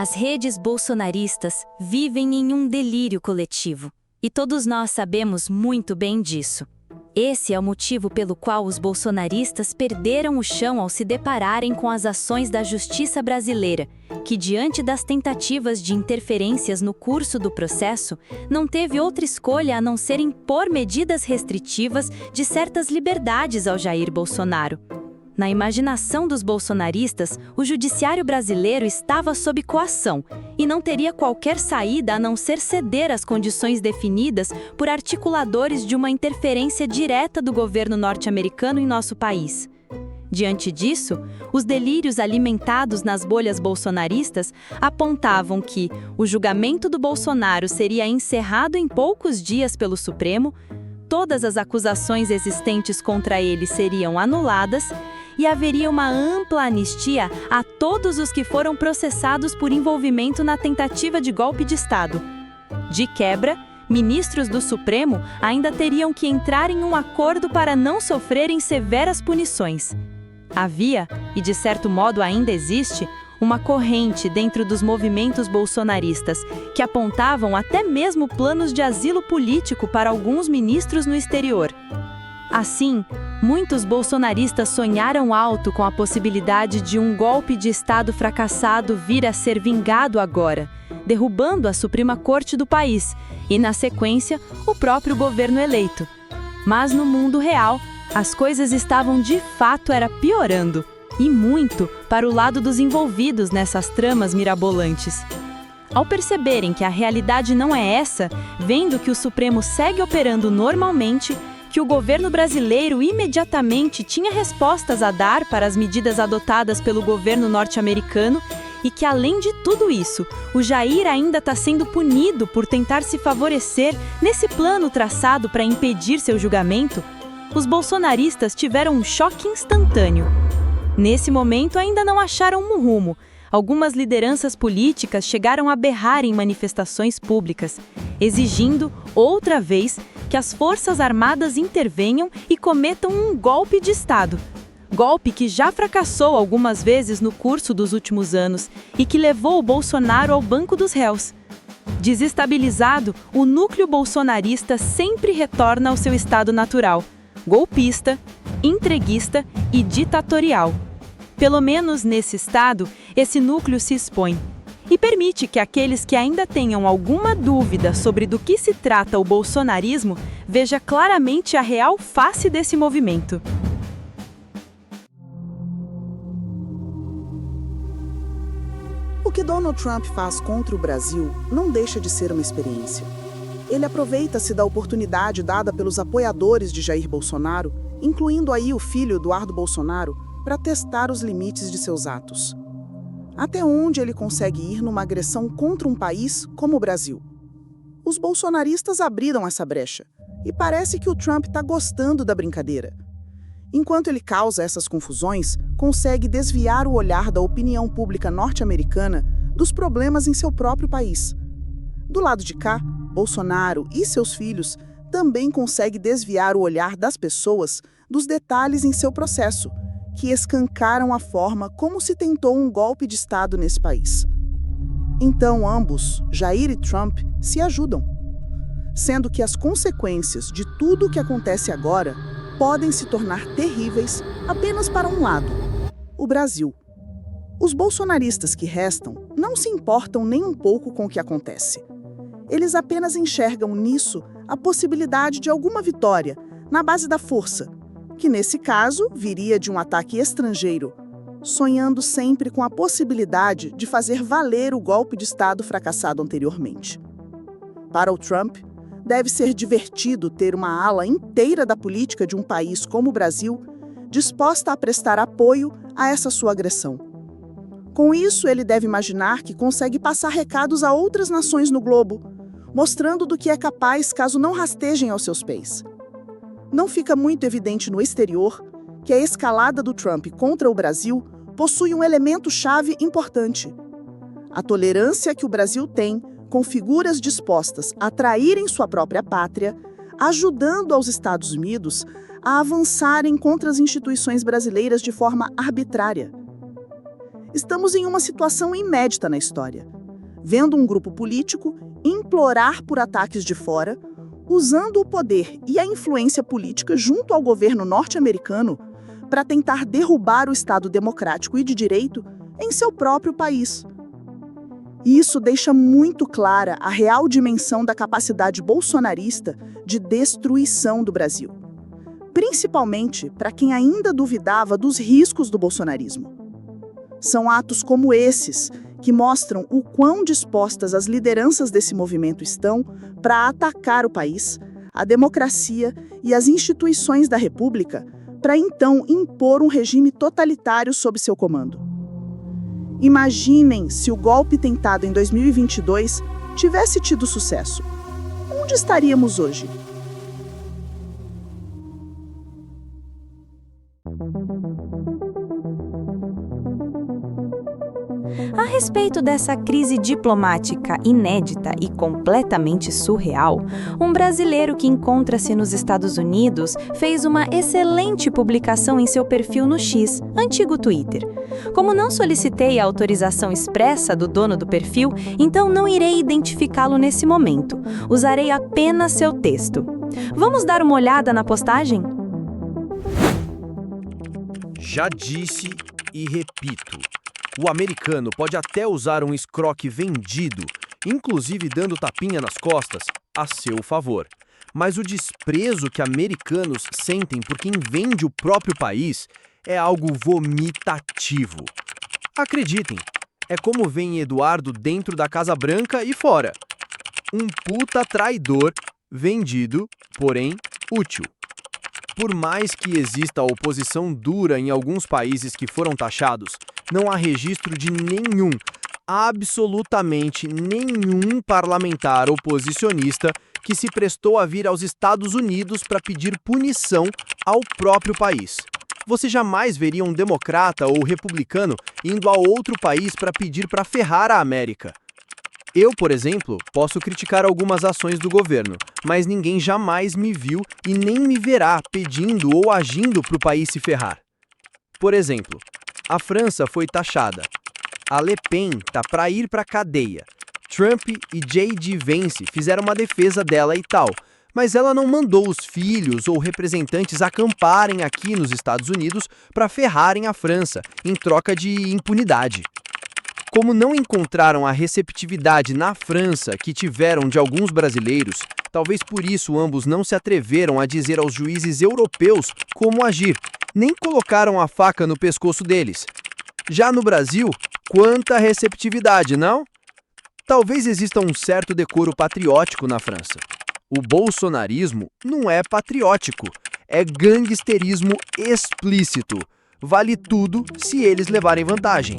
As redes bolsonaristas vivem em um delírio coletivo, e todos nós sabemos muito bem disso. Esse é o motivo pelo qual os bolsonaristas perderam o chão ao se depararem com as ações da justiça brasileira, que, diante das tentativas de interferências no curso do processo, não teve outra escolha a não ser impor medidas restritivas de certas liberdades ao Jair Bolsonaro. Na imaginação dos bolsonaristas, o judiciário brasileiro estava sob coação e não teria qualquer saída a não ser ceder às condições definidas por articuladores de uma interferência direta do governo norte-americano em nosso país. Diante disso, os delírios alimentados nas bolhas bolsonaristas apontavam que o julgamento do Bolsonaro seria encerrado em poucos dias pelo Supremo, todas as acusações existentes contra ele seriam anuladas e haveria uma ampla anistia a todos os que foram processados por envolvimento na tentativa de golpe de Estado. De quebra, ministros do Supremo ainda teriam que entrar em um acordo para não sofrerem severas punições. Havia, e de certo modo ainda existe, uma corrente dentro dos movimentos bolsonaristas que apontavam até mesmo planos de asilo político para alguns ministros no exterior. Assim, muitos bolsonaristas sonharam alto com a possibilidade de um golpe de Estado fracassado vir a ser vingado agora, derrubando a Suprema Corte do país e, na sequência, o próprio governo eleito. Mas no mundo real, as coisas estavam de fato piorando, e muito para o lado dos envolvidos nessas tramas mirabolantes. Ao perceberem que a realidade não é essa, vendo que o Supremo segue operando normalmente, que o governo brasileiro imediatamente tinha respostas a dar para as medidas adotadas pelo governo norte-americano e que, além de tudo isso, o Jair ainda está sendo punido por tentar se favorecer nesse plano traçado para impedir seu julgamento, os bolsonaristas tiveram um choque instantâneo. Nesse momento, ainda não acharam um rumo. Algumas lideranças políticas chegaram a berrar em manifestações públicas, exigindo, outra vez, que as Forças Armadas intervenham e cometam um golpe de Estado. Golpe que já fracassou algumas vezes no curso dos últimos anos e que levou o Bolsonaro ao banco dos réus. Desestabilizado, o núcleo bolsonarista sempre retorna ao seu estado natural: golpista, entreguista e ditatorial. Pelo menos nesse estado, esse núcleo se expõe e permite que aqueles que ainda tenham alguma dúvida sobre do que se trata o bolsonarismo veja claramente a real face desse movimento. O que Donald Trump faz contra o Brasil não deixa de ser uma experiência. Ele aproveita-se da oportunidade dada pelos apoiadores de Jair Bolsonaro, incluindo aí o filho Eduardo Bolsonaro, para testar os limites de seus atos. Até onde ele consegue ir numa agressão contra um país como o Brasil? Os bolsonaristas abriram essa brecha, e parece que o Trump está gostando da brincadeira. Enquanto ele causa essas confusões, consegue desviar o olhar da opinião pública norte-americana dos problemas em seu próprio país. Do lado de cá, Bolsonaro e seus filhos também conseguem desviar o olhar das pessoas dos detalhes em seu processo, que escancaram a forma como se tentou um golpe de Estado nesse país. Então ambos, Jair e Trump, se ajudam, sendo que as consequências de tudo o que acontece agora podem se tornar terríveis apenas para um lado: o Brasil. Os bolsonaristas que restam não se importam nem um pouco com o que acontece. Eles apenas enxergam nisso a possibilidade de alguma vitória na base da força, que nesse caso viria de um ataque estrangeiro, sonhando sempre com a possibilidade de fazer valer o golpe de Estado fracassado anteriormente. Para o Trump, deve ser divertido ter uma ala inteira da política de um país como o Brasil disposta a prestar apoio a essa sua agressão. Com isso, ele deve imaginar que consegue passar recados a outras nações no globo, mostrando do que é capaz caso não rastejem aos seus pés. Não fica muito evidente no exterior que a escalada do Trump contra o Brasil possui um elemento-chave importante: a tolerância que o Brasil tem com figuras dispostas a traírem sua própria pátria, ajudando aos Estados Unidos a avançarem contra as instituições brasileiras de forma arbitrária. Estamos em uma situação inédita na história. vendo um grupo político implorar por ataques de fora, usando o poder e a influência política junto ao governo norte-americano para tentar derrubar o Estado democrático e de direito em seu próprio país. E isso deixa muito clara a real dimensão da capacidade bolsonarista de destruição do Brasil, principalmente para quem ainda duvidava dos riscos do bolsonarismo. São atos como esses que mostram o quão dispostas as lideranças desse movimento estão para atacar o país, a democracia e as instituições da República, para então impor um regime totalitário sob seu comando. Imaginem se o golpe tentado em 2022 tivesse tido sucesso. Onde estaríamos hoje? A respeito dessa crise diplomática inédita e completamente surreal, um brasileiro que encontra-se nos Estados Unidos fez uma excelente publicação em seu perfil no X, antigo Twitter. Como não solicitei a autorização expressa do dono do perfil, então não irei identificá-lo nesse momento. Usarei apenas seu texto. Vamos dar uma olhada na postagem? Já disse e repito. O americano pode até usar um escroque vendido, inclusive dando tapinha nas costas, a seu favor. Mas o desprezo que americanos sentem por quem vende o próprio país é algo vomitativo. Acreditem, é como vem Eduardo dentro da Casa Branca e fora. Um puta traidor, vendido, porém útil. Por mais que exista oposição dura em alguns países que foram taxados, não há registro de nenhum, absolutamente nenhum parlamentar oposicionista que se prestou a vir aos Estados Unidos para pedir punição ao próprio país. Você jamais veria um democrata ou republicano indo a outro país para pedir para ferrar a América. Eu, por exemplo, posso criticar algumas ações do governo, mas ninguém jamais me viu e nem me verá pedindo ou agindo para o país se ferrar. Por exemplo, a França foi taxada. A Le Pen tá para ir para a cadeia. Trump e J.D. Vance fizeram uma defesa dela e tal, mas ela não mandou os filhos ou representantes acamparem aqui nos Estados Unidos para ferrarem a França, em troca de impunidade. Como não encontraram a receptividade na França que tiveram de alguns brasileiros, talvez por isso ambos não se atreveram a dizer aos juízes europeus como agir, nem colocaram a faca no pescoço deles. Já no Brasil, quanta receptividade, não? Talvez exista um certo decoro patriótico na França. O bolsonarismo não é patriótico, é gangsterismo explícito. Vale tudo se eles levarem vantagem.